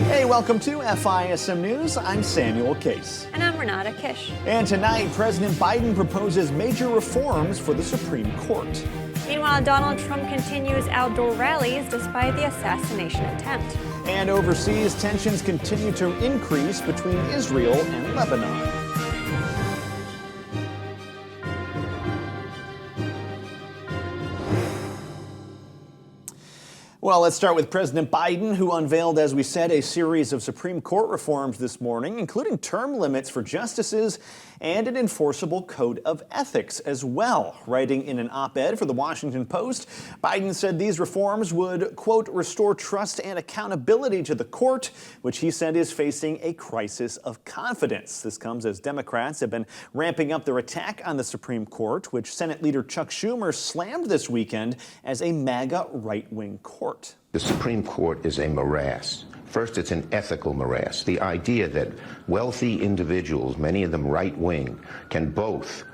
Hey, welcome to FISM News. I'm Samuel Case. And I'm Renata Kiss. And tonight, President Biden proposes major reforms for the Supreme Court. Meanwhile, Donald Trump continues outdoor rallies despite the assassination attempt. And overseas, tensions continue to increase between Israel and Lebanon. Well, let's start with President Biden, who unveiled, as we said, a series of Supreme Court reforms this morning, including term limits for justices and an enforceable code of ethics as well. Writing in an op-ed for the Washington Post, Biden said these reforms would, quote, restore trust and accountability to the court, which he said is facing a crisis of confidence. This comes as Democrats have been ramping up their attack on the Supreme Court, which Senate Leader Chuck Schumer slammed this weekend as a MAGA right-wing court. The Supreme Court is a morass. First, it's an ethical morass. The idea that wealthy individuals, many of them right-wing, can both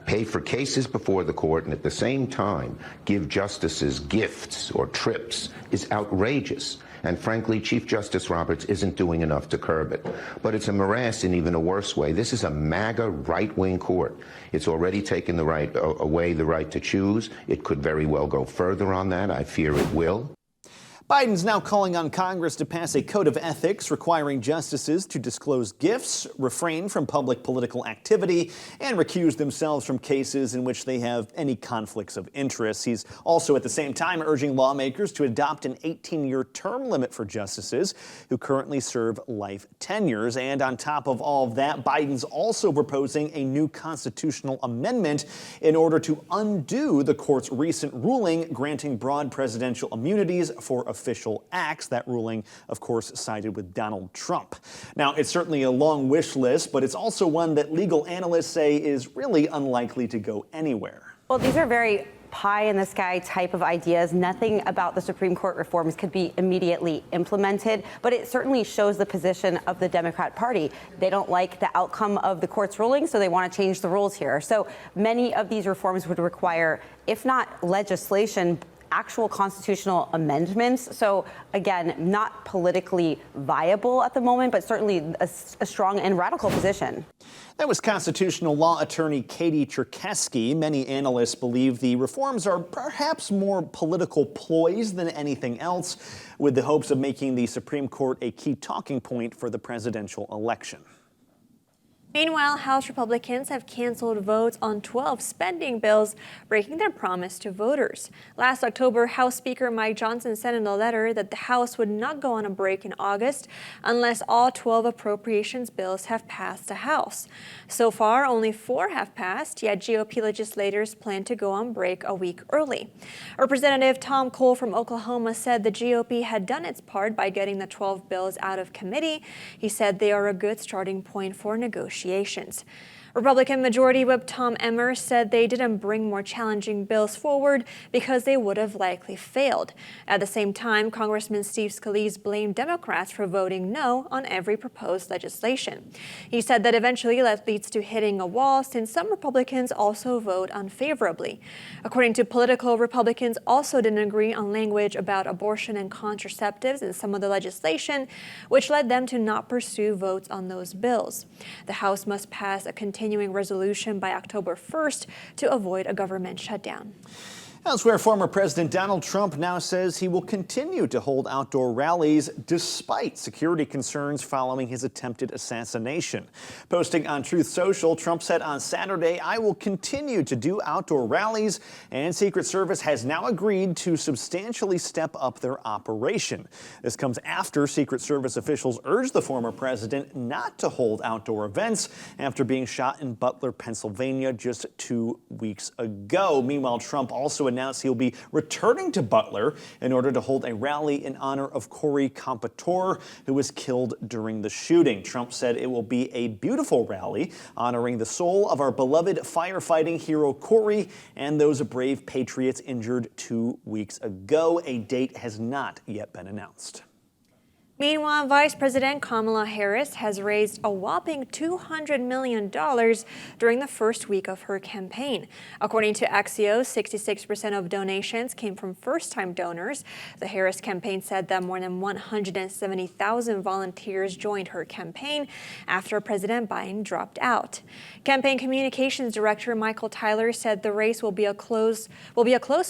pay for cases before the court and at the same time give justices gifts or trips is outrageous. And frankly, Chief Justice Roberts isn't doing enough to curb it. But it's a morass in even a worse way. This is a MAGA right-wing court. It's already taken away the right to choose. It could very well go further on that. I fear it will. Biden's now calling on Congress to pass a code of ethics requiring justices to disclose gifts, refrain from public political activity, and recuse themselves from cases in which they have any conflicts of interest. He's also at the same time urging lawmakers to adopt an 18-year term limit for justices who currently serve life tenures. And on top of all of that, Biden's also proposing a new constitutional amendment in order to undo the court's recent ruling granting broad presidential immunities for official acts. That ruling, of course, sided with Donald Trump. Now, it's certainly a long wish list, but it's also one that legal analysts say is really unlikely to go anywhere. Well, these are very pie-in-the-sky type of ideas. Nothing about the Supreme Court reforms could be immediately implemented, but it certainly shows the position of the Democrat Party. They don't like the outcome of the court's ruling, so they want to change the rules here. So many of these reforms would require, if not legislation, actual constitutional amendments. So again, not politically viable at the moment, but certainly a strong and radical position. That was constitutional law attorney Katie Cherkesky. Many analysts believe the reforms are perhaps more political ploys than anything else, with the hopes of making the Supreme Court a key talking point for the presidential election. Meanwhile, House Republicans have canceled votes on 12 spending bills, breaking their promise to voters. Last October, House Speaker Mike Johnson said in a letter that the House would not go on a break in August unless all 12 appropriations bills have passed the House. So far, only 4 have passed, yet GOP legislators plan to go on break a week early. Representative Tom Cole from Oklahoma said the GOP had done its part by getting the 12 bills out of committee. He said they are a good starting point for negotiations. Republican Majority Whip Tom Emmer said they didn't bring more challenging bills forward because they would have likely failed. At the same time, Congressman Steve Scalise blamed Democrats for voting no on every proposed legislation. He said that eventually that leads to hitting a wall since some Republicans also vote unfavorably. According to Politico, Republicans also didn't agree on language about abortion and contraceptives in some of the legislation, which led them to not pursue votes on those bills. The House must pass a continuing resolution by October 1st to avoid a government shutdown. Elsewhere, former President Donald Trump now says he will continue to hold outdoor rallies despite security concerns following his attempted assassination. Posting on Truth Social, Trump said on Saturday, "I will continue to do outdoor rallies," and Secret Service has now agreed to substantially step up their operation. This comes after Secret Service officials urged the former president not to hold outdoor events after being shot in Butler, Pennsylvania just 2 weeks ago. Meanwhile, Trump also announced he'll be returning to Butler in order to hold a rally in honor of Corey Compatore, who was killed during the shooting. Trump said it will be a beautiful rally honoring the soul of our beloved firefighting hero Corey and those brave patriots injured 2 weeks ago. A date has not yet been announced. Meanwhile, Vice President Kamala Harris has raised a whopping $200 million during the first week of her campaign. According to Axios, 66% of donations came from first-time donors. The Harris campaign said that more than 170,000 volunteers joined her campaign after President Biden dropped out. Campaign Communications Director Michael Tyler said the race will be a close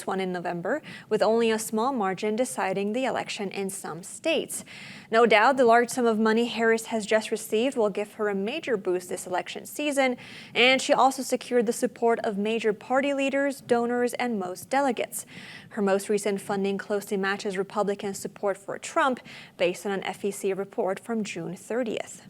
one in November, with only a small margin deciding the election in some states. No doubt, the large sum of money Harris has just received will give her a major boost this election season, and she also secured the support of major party leaders, donors, and most delegates. Her most recent funding closely matches Republican support for Trump, based on an FEC report from June 30th.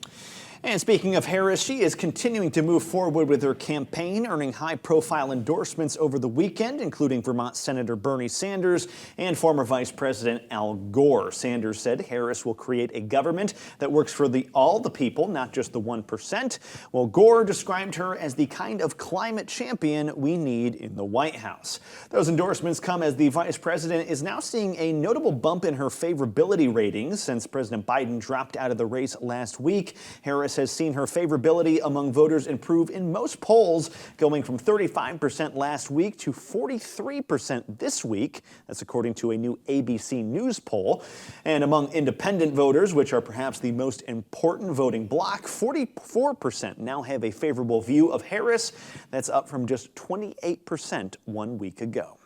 And speaking of Harris, she is continuing to move forward with her campaign, earning high-profile endorsements over the weekend, including Vermont Senator Bernie Sanders and former Vice President Al Gore. Sanders said Harris will create a government that works for all the people, not just the 1%, while Gore described her as the kind of climate champion we need in the White House. Those endorsements come as the vice president is now seeing a notable bump in her favorability ratings since President Biden dropped out of the race last week. Harris has seen her favorability among voters improve in most polls, going from 35% last week to 43% this week. That's according to a new ABC News poll. And among independent voters, which are perhaps the most important voting bloc, 44% now have a favorable view of Harris. That's up from just 28% 1 week ago.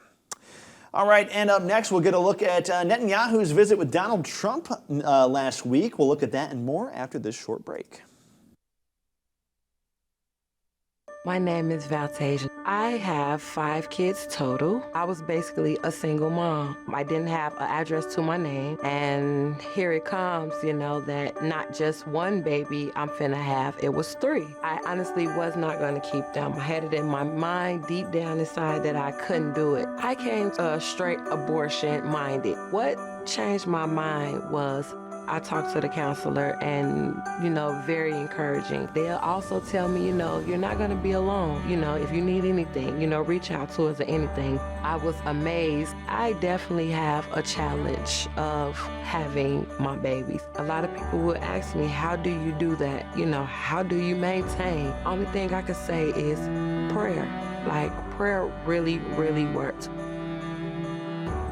All right, and up next, we'll get a look at Netanyahu's visit with Donald Trump last week. We'll look at that and more after this short break. My name is Valtasia. I have 5 kids total. I was basically a single mom. I didn't have an address to my name. And here it comes, that not just one baby I'm finna have, it was 3. I honestly was not gonna keep them. I had it in my mind, deep down inside, that I couldn't do it. I came straight abortion minded. What changed my mind was I talked to the counselor and, very encouraging. They'll also tell me, you're not going to be alone. If you need anything, reach out to us or anything. I was amazed. I definitely have a challenge of having my babies. A lot of people will ask me, how do you do that? How do you maintain? Only thing I can say is prayer. Prayer really, really works.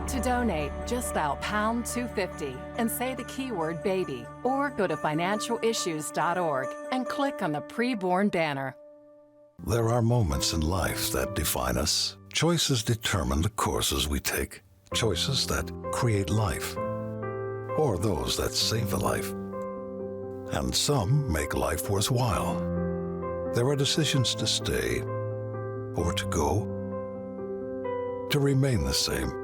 To donate, just dial pound 250 and say the keyword baby, or go to financialissues.org and click on the preborn banner. There are moments in life that define us. Choices determine the courses we take. Choices that create life, or those that save a life. And some make life worthwhile. There are decisions to stay or to go, to remain the same,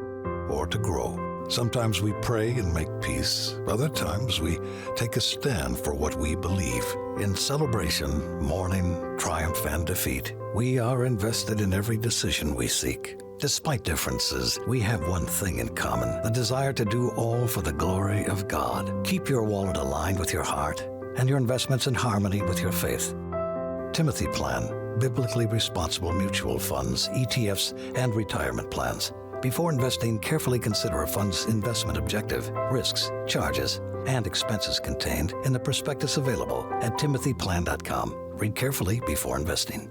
or to grow. Sometimes we pray and make peace. Other times we take a stand for what we believe. In celebration, mourning, triumph, and defeat, we are invested in every decision we seek. Despite differences, we have one thing in common: the desire to do all for the glory of God. Keep your wallet aligned with your heart and your investments in harmony with your faith. Timothy Plan, biblically responsible mutual funds, ETFs, and retirement plans. Before investing, carefully consider a fund's investment objective, risks, charges, and expenses contained in the prospectus available at timothyplan.com. Read carefully before investing.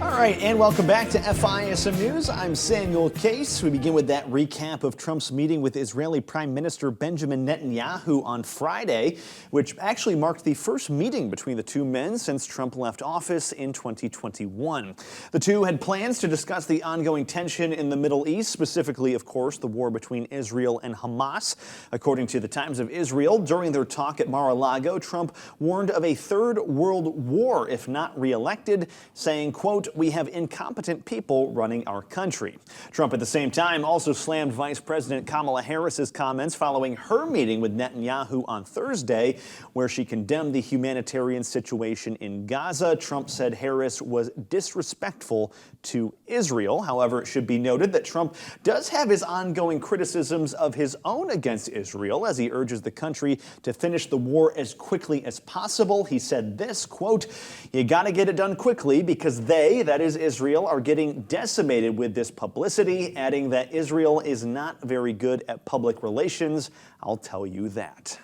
All right, and welcome back to FISM News. I'm Samuel Case. We begin with that recap of Trump's meeting with Israeli Prime Minister Benjamin Netanyahu on Friday, which actually marked the first meeting between the two men since Trump left office in 2021. The two had plans to discuss the ongoing tension in the Middle East, specifically, of course, the war between Israel and Hamas. According to the Times of Israel, during their talk at Mar-a-Lago, Trump warned of a third world war if not reelected, saying, quote, "We have incompetent people running our country." Trump at the same time also slammed Vice President Kamala Harris's comments following her meeting with Netanyahu on Thursday, where she condemned the humanitarian situation in Gaza. Trump said Harris was disrespectful to Israel. However, it should be noted that Trump does have his ongoing criticisms of his own against Israel as he urges the country to finish the war as quickly as possible. He said this, quote, "You got to get it done quickly because they, that is Israel, are getting decimated with this publicity, adding that Israel is not very good at public relations. I'll tell you that.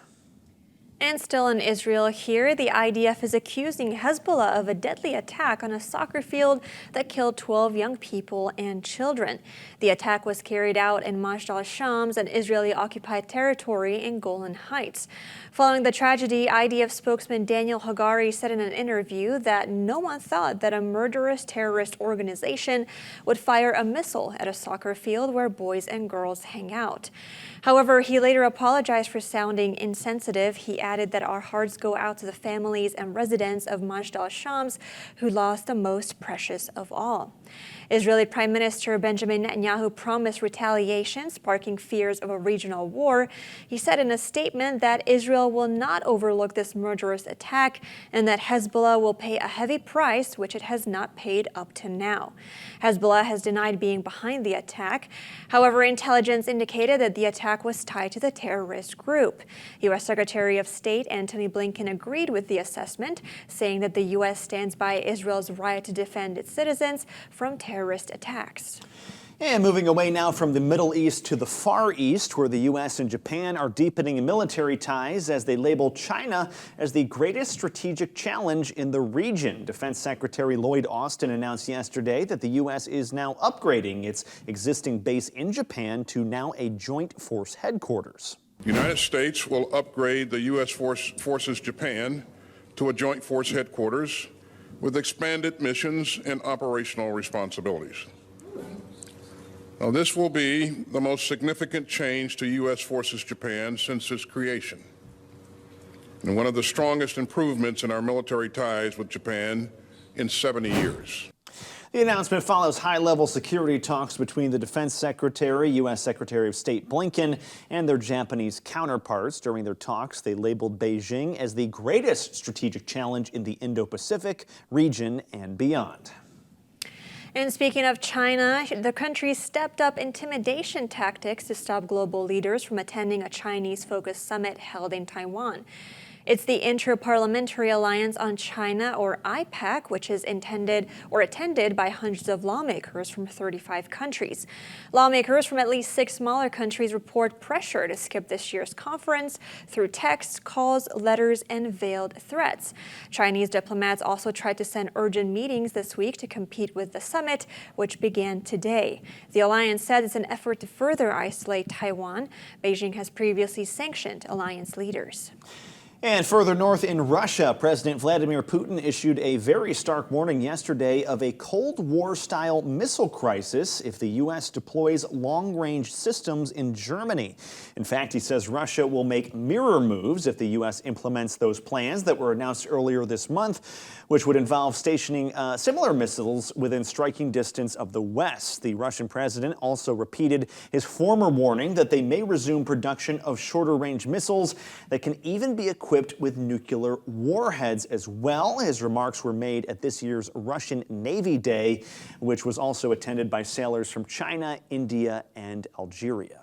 And still in Israel here, the IDF is accusing Hezbollah of a deadly attack on a soccer field that killed 12 young people and children. The attack was carried out in Majd al-Shams, an Israeli-occupied territory in Golan Heights. Following the tragedy, IDF spokesman Daniel Hagari said in an interview that no one thought that a murderous terrorist organization would fire a missile at a soccer field where boys and girls hang out. However, he later apologized for sounding insensitive. He added that our hearts go out to the families and residents of Majd al-Shams who lost the most precious of all. Israeli Prime Minister Benjamin Netanyahu promised retaliation, sparking fears of a regional war. He said in a statement that Israel will not overlook this murderous attack and that Hezbollah will pay a heavy price, which it has not paid up to now. Hezbollah has denied being behind the attack. However, intelligence indicated that the attack was tied to the terrorist group. U.S. Secretary of State Antony Blinken agreed with the assessment, saying that the U.S. stands by Israel's right to defend its citizens from terrorist attacks. And moving away now from the Middle East to the Far East, where the U.S. and Japan are deepening military ties as they label China as the greatest strategic challenge in the region. Defense Secretary Lloyd Austin announced yesterday that the U.S. is now upgrading its existing base in Japan to now a joint force headquarters. The United States will upgrade the U.S. Forces Japan to a joint force headquarters with expanded missions and operational responsibilities. Now, this will be the most significant change to U.S. Forces Japan since its creation, and one of the strongest improvements in our military ties with Japan in 70 years. The announcement follows high-level security talks between the Defense Secretary, U.S. Secretary of State Blinken, and their Japanese counterparts. During their talks, they labeled Beijing as the greatest strategic challenge in the Indo-Pacific region and beyond. And speaking of China, the country stepped up intimidation tactics to stop global leaders from attending a Chinese-focused summit held in Taiwan. It's the Inter-Parliamentary Alliance on China, or IPAC, which is attended by hundreds of lawmakers from 35 countries. Lawmakers from at least 6 smaller countries report pressure to skip this year's conference through texts, calls, letters, and veiled threats. Chinese diplomats also tried to send urgent meetings this week to compete with the summit, which began today. The alliance said it's an effort to further isolate Taiwan. Beijing has previously sanctioned alliance leaders. And further north in Russia, President Vladimir Putin issued a very stark warning yesterday of a Cold War-style missile crisis if the U.S. deploys long-range systems in Germany. In fact, he says Russia will make mirror moves if the U.S. implements those plans that were announced earlier this month, which would involve stationing similar missiles within striking distance of the West. The Russian president also repeated his former warning that they may resume production of shorter-range missiles that can even be equipped with nuclear warheads as well. His remarks were made at this year's Russian Navy Day, which was also attended by sailors from China, India, and Algeria.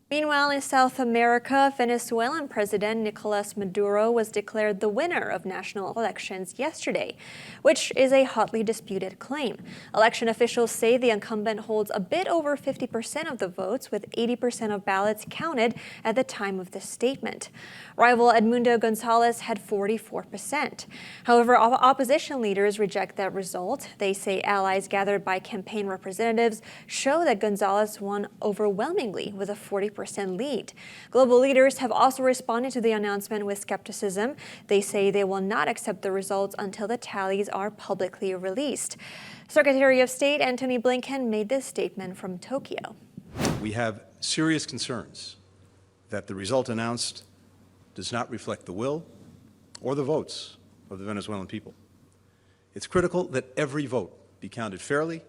Meanwhile, in South America, Venezuelan President Nicolas Maduro was declared the winner of national elections yesterday, which is a hotly disputed claim. Election officials say the incumbent holds a bit over 50% of the votes, with 80% of ballots counted at the time of the statement. Rival Edmundo Gonzalez had 44%. However, opposition leaders reject that result. They say allies gathered by campaign representatives show that Gonzalez won overwhelmingly with a 40% lead. Global leaders have also responded to the announcement with skepticism. They say they will not accept the results until the tallies are publicly released. Secretary of State Antony Blinken made this statement from Tokyo. We have serious concerns that the result announced does not reflect the will or the votes of the Venezuelan people. It's critical that every vote be counted fairly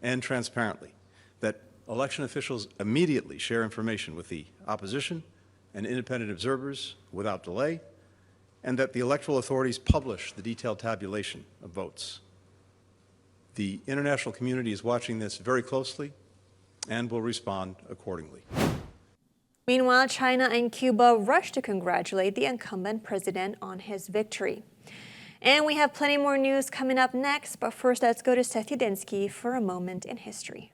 and transparently, that election officials immediately share information with the opposition and independent observers without delay, and that the electoral authorities publish the detailed tabulation of votes. The international community is watching this very closely and will respond accordingly. Meanwhile, China and Cuba rushed to congratulate the incumbent president on his victory. And we have plenty more news coming up next, but first let's go to Seth Udinsky for a moment in history.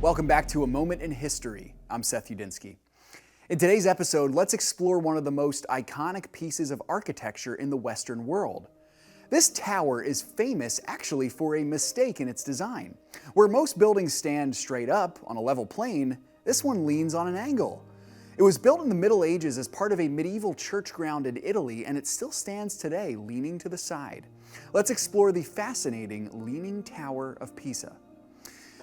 Welcome back to A Moment in History. I'm Seth Udinsky. In today's episode, let's explore one of the most iconic pieces of architecture in the Western world. This tower is famous actually for a mistake in its design. Where most buildings stand straight up on a level plane, this one leans on an angle. It was built in the Middle Ages as part of a medieval church ground in Italy, and it still stands today, leaning to the side. Let's explore the fascinating Leaning Tower of Pisa.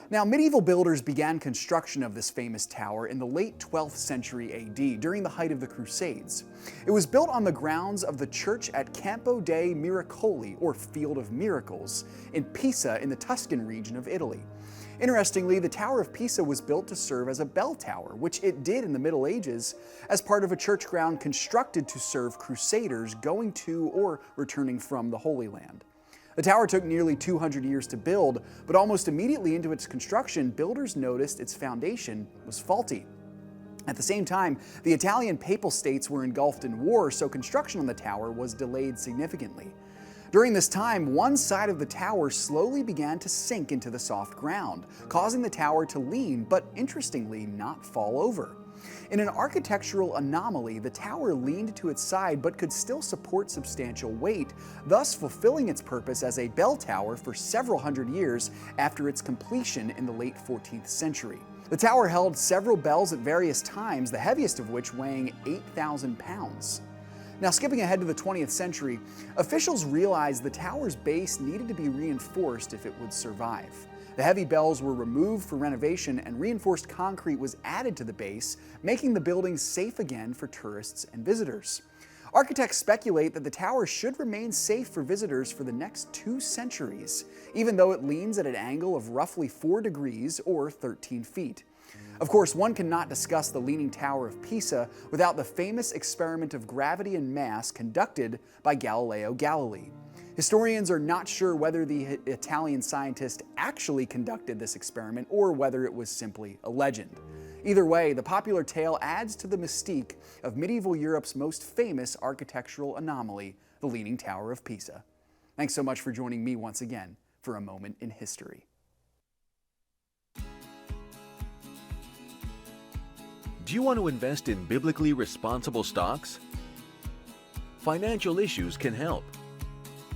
Now, medieval builders began construction of this famous tower in the late 12th century AD, during the height of the Crusades. It was built on the grounds of the church at Campo dei Miracoli, or Field of Miracles, in Pisa in the Tuscan region of Italy. Interestingly, the Tower of Pisa was built to serve as a bell tower, which it did in the Middle Ages as part of a church ground constructed to serve crusaders going to or returning from the Holy Land. The tower took nearly 200 years to build, but almost immediately into its construction, builders noticed its foundation was faulty. At the same time, the Italian Papal States were engulfed in war, so construction on the tower was delayed significantly. During this time, one side of the tower slowly began to sink into the soft ground, causing the tower to lean, but interestingly, not fall over. In an architectural anomaly, the tower leaned to its side but could still support substantial weight, thus fulfilling its purpose as a bell tower for several hundred years after its completion in the late 14th century. The tower held several bells at various times, the heaviest of which weighing 8,000 pounds. Now, skipping ahead to the 20th century, officials realized the tower's base needed to be reinforced if it would survive. The heavy bells were removed for renovation and reinforced concrete was added to the base, making the building safe again for tourists and visitors. Architects speculate that the tower should remain safe for visitors for the next 2 centuries, even though it leans at an angle of roughly 4 degrees or 13 feet. Of course, one cannot discuss the Leaning Tower of Pisa without the famous experiment of gravity and mass conducted by Galileo Galilei. Historians are not sure whether the Italian scientist actually conducted this experiment or whether it was simply a legend. Either way, the popular tale adds to the mystique of medieval Europe's most famous architectural anomaly, the Leaning Tower of Pisa. Thanks so much for joining me once again for A Moment in History. Do you want to invest in biblically responsible stocks? Financial Issues can help.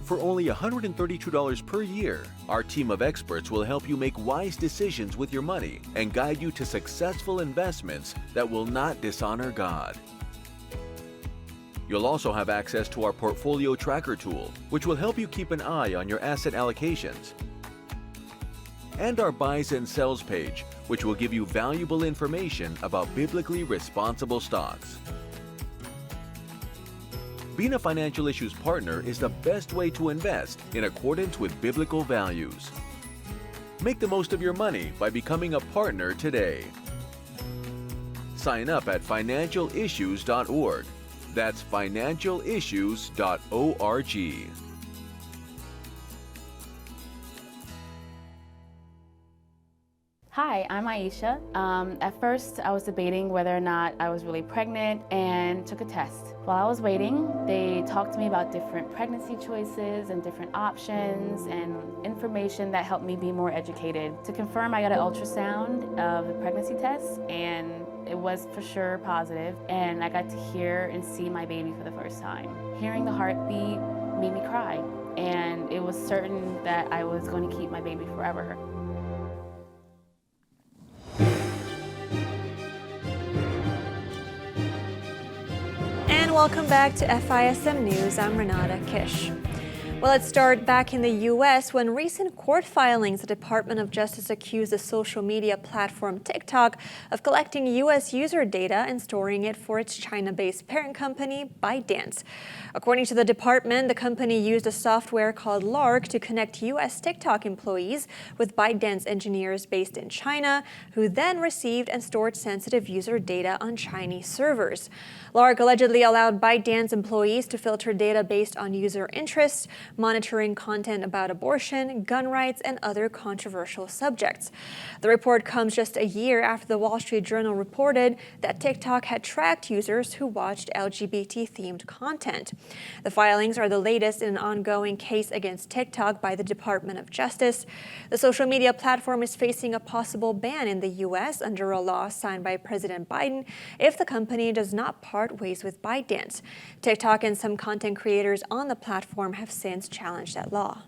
For only $132 per year, our team of experts will help you make wise decisions with your money and guide you to successful investments that will not dishonor God. You'll also have access to our Portfolio Tracker tool, which will help you keep an eye on your asset allocations, and our Buys and Sells page, which will give you valuable information about biblically responsible stocks. Being a Financial Issues partner is the best way to invest in accordance with biblical values. Make the most of your money by becoming a partner today. Sign up at financialissues.org. That's financialissues.org. Hi, I'm Aisha. At first, I was debating whether or not I was really pregnant and took a test. While I was waiting, they talked to me about different pregnancy choices and different options and information that helped me be more educated. To confirm, I got an ultrasound of the pregnancy test, and it was for sure positive, and I got to hear and see my baby for the first time. Hearing the heartbeat made me cry, and it was certain that I was going to keep my baby forever. Welcome back to FISM News. I'm Renata Kiss. Well, let's start back in the U.S. When recent court filings, the Department of Justice accused the social media platform TikTok of collecting U.S. user data and storing it for its China-based parent company, ByteDance. According to the department, the company used a software called Lark to connect U.S. TikTok employees with ByteDance engineers based in China, who then received and stored sensitive user data on Chinese servers. Lark allegedly allowed ByteDance employees to filter data based on user interests, monitoring content about abortion, gun rights, and other controversial subjects. The report comes just a year after the Wall Street Journal reported that TikTok had tracked users who watched LGBT-themed content. The filings are the latest in an ongoing case against TikTok by the Department of Justice. The social media platform is facing a possible ban in the U.S. under a law signed by President Biden if the company does not part ways with ByteDance. TikTok and some content creators on the platform have since challenged that law.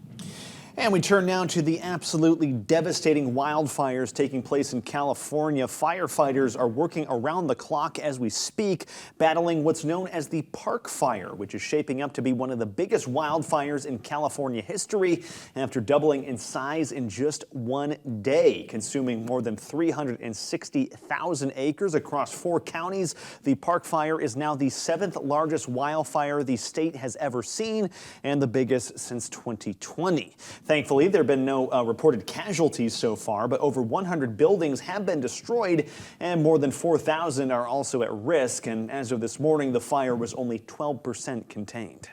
And we turn now to the absolutely devastating wildfires taking place in California. Firefighters are working around the clock as we speak, battling what's known as the Park Fire, which is shaping up to be one of the biggest wildfires in California history after doubling in size in just one day, consuming more than 360,000 acres across 4 counties. The Park Fire is now the 7th largest wildfire the state has ever seen and the biggest since 2020. Thankfully, there have been no reported casualties so far, but over 100 buildings have been destroyed and more than 4,000 are also at risk. And as of this morning, the fire was only 12% contained.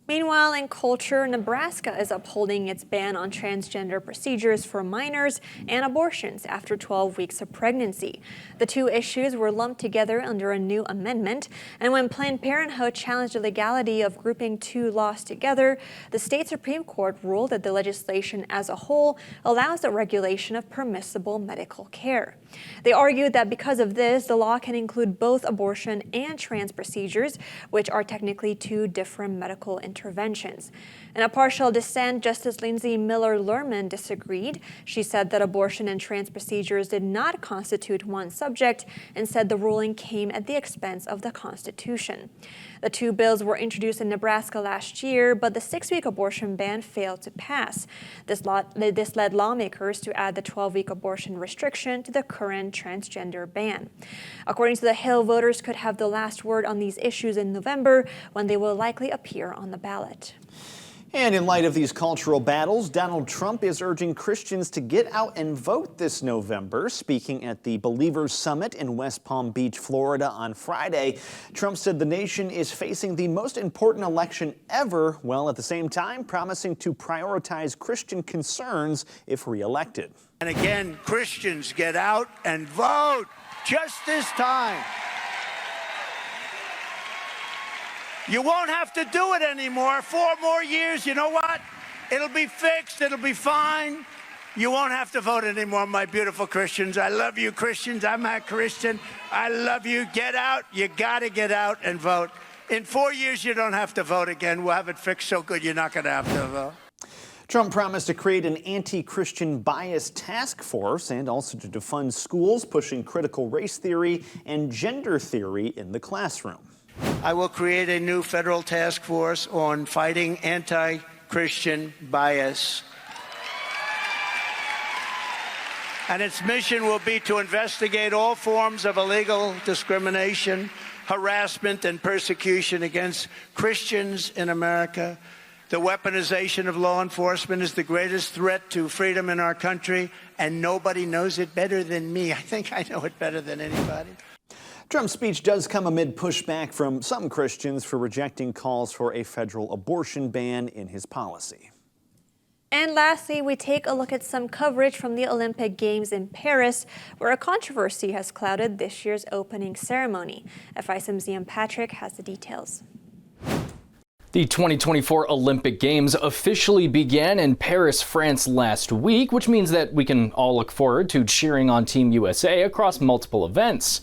Meanwhile, in culture, Nebraska is upholding its ban on transgender procedures for minors and abortions after 12 weeks of pregnancy. The two issues were lumped together under a new amendment, and when Planned Parenthood challenged the legality of grouping two laws together, the state Supreme Court ruled that the legislation as a whole allows the regulation of permissible medical care. They argued that because of this, the law can include both abortion and trans procedures, which are technically two different medical interventions. In a partial dissent, Justice Lindsay Miller-Lerman disagreed. She said that abortion and trans procedures did not constitute one subject and said the ruling came at the expense of the Constitution. The two bills were introduced in Nebraska last year, but the 6-week abortion ban failed to pass. This led lawmakers to add the 12-week abortion restriction to the current transgender ban. According to the Hill, voters could have the last word on these issues in November, when they will likely appear on the ballot. And in light of these cultural battles, Donald Trump is urging Christians to get out and vote this November. Speaking at the Believers Summit in West Palm Beach, Florida on Friday, Trump said the nation is facing the most important election ever, while at the same time promising to prioritize Christian concerns if reelected. And again, Christians, get out and vote just this time. You won't have to do it anymore. 4 more years, you know what? It'll be fixed. It'll be fine. You won't have to vote anymore, my beautiful Christians. I love you, Christians. I'm a Christian. I love you. Get out. You got to get out and vote. In 4 years, you don't have to vote again. We'll have it fixed so good you're not going to have to vote. Trump promised to create an anti-Christian bias task force and also to defund schools pushing critical race theory and gender theory in the classroom. I will create a new federal task force on fighting anti-Christian bias. And its mission will be to investigate all forms of illegal discrimination, harassment, and persecution against Christians in America. The weaponization of law enforcement is the greatest threat to freedom in our country, and nobody knows it better than me. I think I know it better than anybody. Trump's speech does come amid pushback from some Christians for rejecting calls for a federal abortion ban in his policy. And lastly, we take a look at some coverage from the Olympic Games in Paris, where a controversy has clouded this year's opening ceremony. FISM's Ian Patrick has the details. The 2024 Olympic Games officially began in Paris, France last week, which means that we can all look forward to cheering on Team USA across multiple events.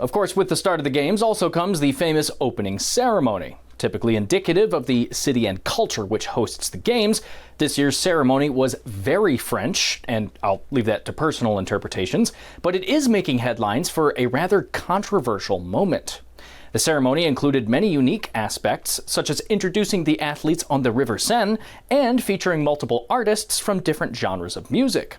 Of course, with the start of the Games also comes the famous opening ceremony. Typically indicative of the city and culture which hosts the Games, this year's ceremony was very French, and I'll leave that to personal interpretations, but it is making headlines for a rather controversial moment. The ceremony included many unique aspects, such as introducing the athletes on the River Seine and featuring multiple artists from different genres of music.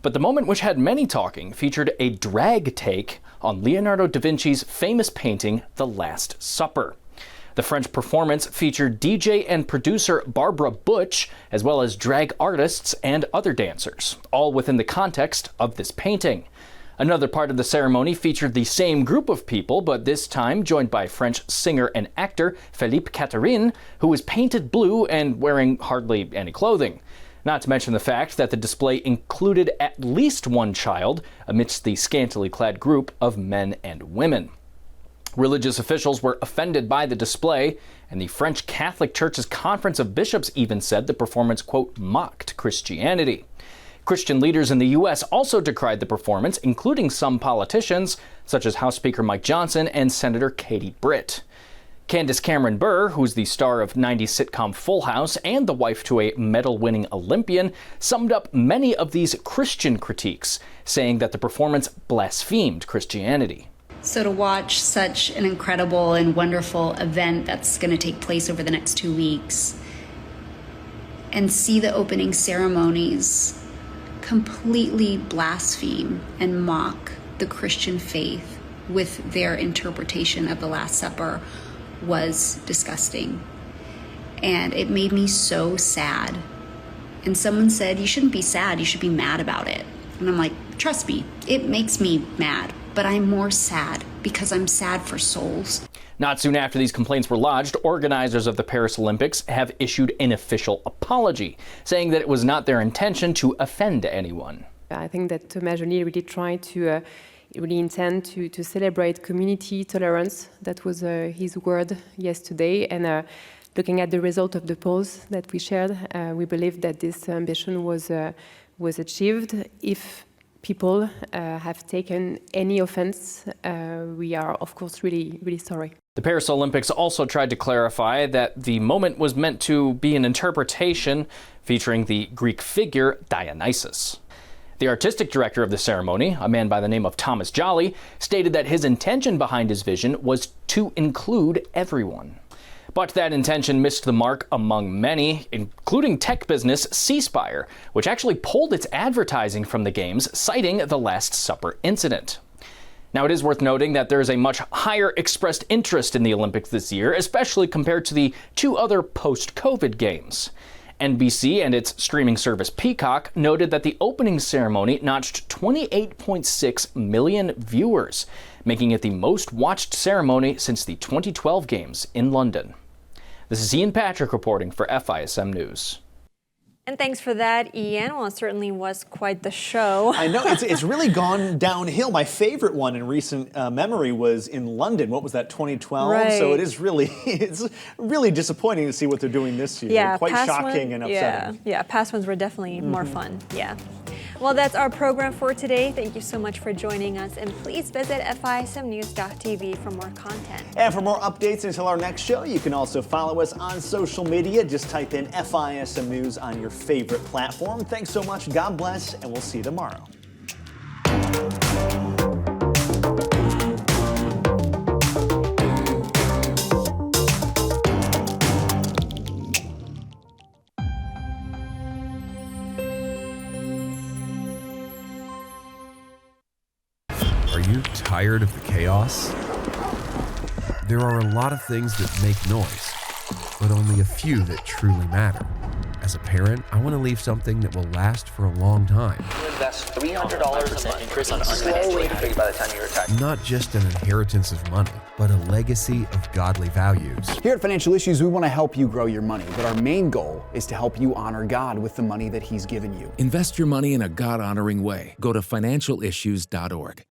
But the moment, which had many talking, featured a drag take on Leonardo da Vinci's famous painting, The Last Supper. The French performance featured DJ and producer Barbara Butch, as well as drag artists and other dancers, all within the context of this painting. Another part of the ceremony featured the same group of people, but this time joined by French singer and actor Philippe Catherine, who was painted blue and wearing hardly any clothing. Not to mention the fact that the display included at least one child amidst the scantily clad group of men and women. Religious officials were offended by the display, and the French Catholic Church's Conference of Bishops even said the performance, quote, mocked Christianity. Christian leaders in the U.S. also decried the performance, including some politicians, such as House Speaker Mike Johnson and Senator Katie Britt. Candace Cameron Bure, who's the star of 90s sitcom Full House and the wife to a medal-winning Olympian, summed up many of these Christian critiques, saying that the performance blasphemed Christianity. So to watch such an incredible and wonderful event that's going to take place over the next 2 weeks and see the opening ceremonies completely blaspheme and mock the Christian faith with their interpretation of the Last Supper was disgusting. And it made me so sad. And someone said, you shouldn't be sad, you should be mad about it. And I'm like, trust me, it makes me mad, but I'm more sad because I'm sad for souls. Not soon after these complaints were lodged, organizers of the Paris Olympics have issued an official apology, saying that it was not their intention to offend anyone. I think that Thomas Joly really tried to really intend to celebrate community tolerance. That was his word yesterday. And looking at the result of the polls that we shared, we believe that this ambition was achieved. If people have taken any offense, we are, of course, really, really sorry. The Paris Olympics also tried to clarify that the moment was meant to be an interpretation featuring the Greek figure Dionysus. The artistic director of the ceremony, a man by the name of Thomas Joly, stated that his intention behind his vision was to include everyone. But that intention missed the mark among many, including tech business Ceasefire, which actually pulled its advertising from the games, citing the Last Supper incident. Now, it is worth noting that there is a much higher expressed interest in the Olympics this year, especially compared to the two other post-COVID games. NBC and its streaming service Peacock noted that the opening ceremony notched 28.6 million viewers, making it the most watched ceremony since the 2012 games in London. This is Ian Patrick reporting for FISM News. And thanks for that, Ian. Well, it certainly was quite the show. I know, it's really gone downhill. My favorite one in recent memory was in London. What was that, 2012? Right. So it's really disappointing to see what they're doing this year. Yeah, quite shocking and upsetting. Yeah, past ones were definitely more fun. Yeah. Well, that's our program for today. Thank you so much for joining us, and please visit FISMnews.tv for more content. And for more updates until our next show, you can also follow us on social media. Just type in FISM News on your favorite platform. Thanks so much. God bless, and we'll see you tomorrow. Are you tired of the chaos? There are a lot of things that make noise, but only a few that truly matter. As a parent, I want to leave something that will last for a long time. You invest $300 a month, increase on slowly by the time you retire. Not just an inheritance of money, but a legacy of godly values. Here at Financial Issues, we want to help you grow your money, but our main goal is to help you honor God with the money that He's given you. Invest your money in a God-honoring way. Go to financialissues.org.